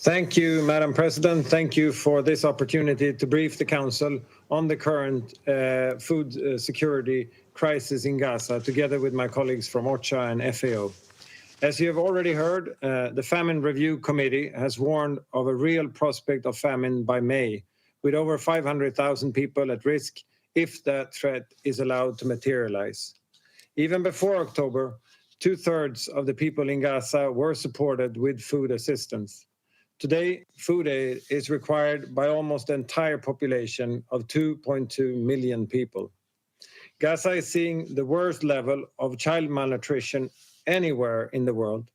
Thank you, Madam President. Thank you for this opportunity to brief the Council on the current food security crisis in Gaza, together with my colleagues from OCHA and FAO. As you have already heard, the Famine Review Committee has warned of a real prospect of famine by May, with over 500,000 people at risk if that threat is allowed to materialize. Even before October, 2/3 of the people in Gaza were supported with food assistance. Today, food aid is required by almost the entire population of 2.2 million people. Gaza is seeing the worst level of child malnutrition anywhere in the world.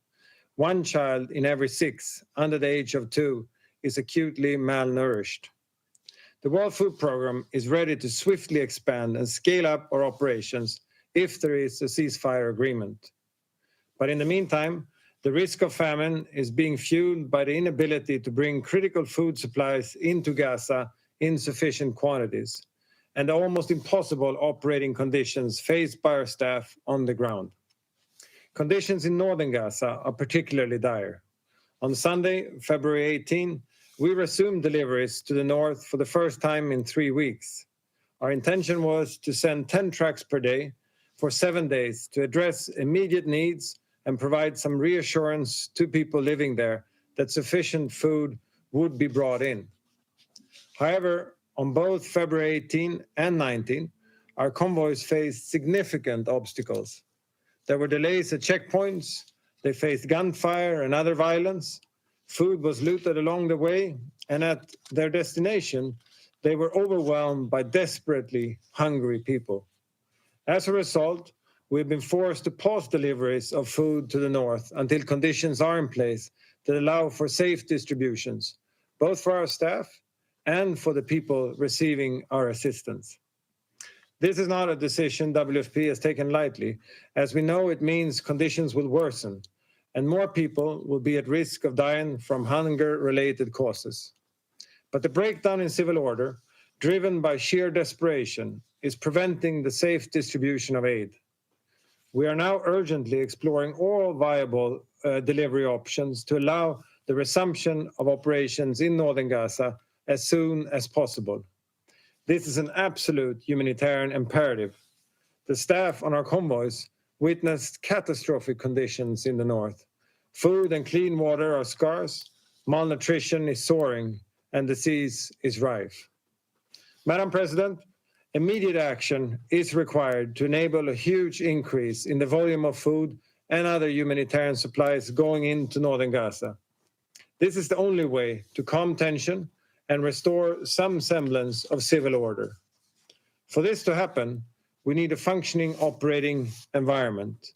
One child in every 6 under the age of 2 is acutely malnourished. The World Food Programme is ready to swiftly expand and scale up our operations if there is a ceasefire agreement. But in the meantime, the risk of famine is being fueled by the inability to bring critical food supplies into Gaza in sufficient quantities, and the almost impossible operating conditions faced by our staff on the ground. Conditions in northern Gaza are particularly dire. On Sunday, February 18, we resumed deliveries to the north for the first time in 3 weeks. Our intention was to send 10 trucks per day for 7 days to address immediate needs and provide some reassurance to people living there that sufficient food would be brought in. However, on both February 18 and 19, our convoys faced significant obstacles. There were delays at checkpoints, they faced gunfire and other violence, food was looted along the way, and at their destination, they were overwhelmed by desperately hungry people. As a result, we've been forced to pause deliveries of food to the north until conditions are in place that allow for safe distributions, both for our staff and for the people receiving our assistance. This is not a decision WFP has taken lightly, as we know it means conditions will worsen and more people will be at risk of dying from hunger-related causes. But the breakdown in civil order, driven by sheer desperation, is preventing the safe distribution of aid. We are now urgently exploring all viable delivery options to allow the resumption of operations in northern Gaza as soon as possible. This is an absolute humanitarian imperative. The staff on our convoys witnessed catastrophic conditions in the north. Food and clean water are scarce, malnutrition is soaring, and disease is rife. Madam President, immediate action is required to enable a huge increase in the volume of food and other humanitarian supplies going into northern Gaza. This is the only way to calm tension and restore some semblance of civil order. For this to happen, we need a functioning operating environment.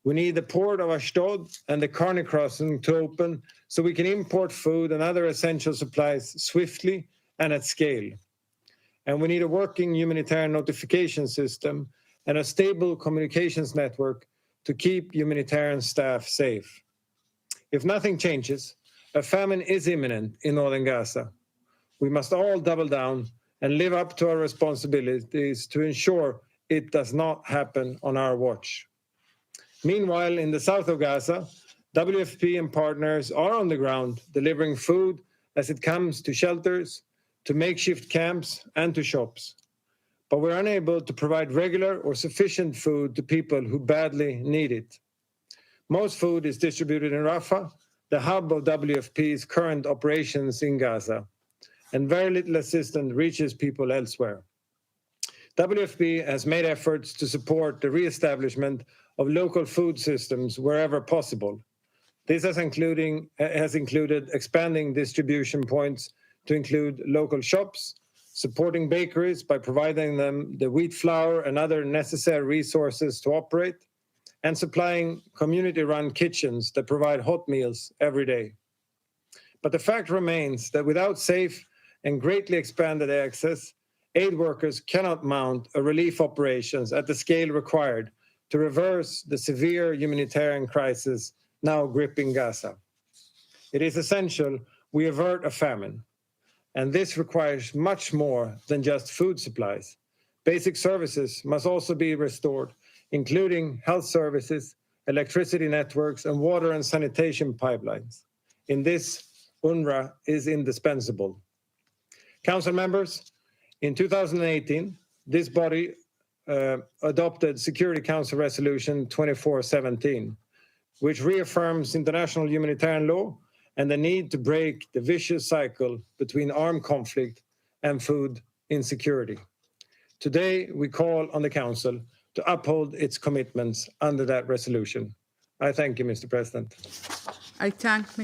We need the port of Ashdod and the Kearney crossing to open so we can import food and other essential supplies swiftly and at scale. And we need a working humanitarian notification system and a stable communications network to keep humanitarian staff safe. If nothing changes, a famine is imminent in northern Gaza. We must all double down and live up to our responsibilities to ensure it does not happen on our watch. Meanwhile, in the south of Gaza, WFP and partners are on the ground delivering food as it comes to shelters, to makeshift camps, and to shops. But we're unable to provide regular or sufficient food to people who badly need it. Most food is distributed in Rafah, the hub of WFP's current operations in Gaza, and very little assistance reaches people elsewhere. WFP has made efforts to support the re-establishment of local food systems wherever possible. This has included expanding distribution points to include local shops, supporting bakeries by providing them the wheat flour and other necessary resources to operate, and supplying community-run kitchens that provide hot meals every day. But the fact remains that without safe and greatly expanded access, aid workers cannot mount a relief operations at the scale required to reverse the severe humanitarian crisis now gripping Gaza. It is essential we avert a famine, and this requires much more than just food supplies. Basic services must also be restored, including health services, electricity networks, and water and sanitation pipelines. In this, UNRWA is indispensable. Council members, in 2018, this body adopted Security Council Resolution 2417, which reaffirms international humanitarian law and the need to break the vicious cycle between armed conflict and food insecurity. Today, we call on the Council to uphold its commitments under that resolution. I thank you, Mr. President. I thank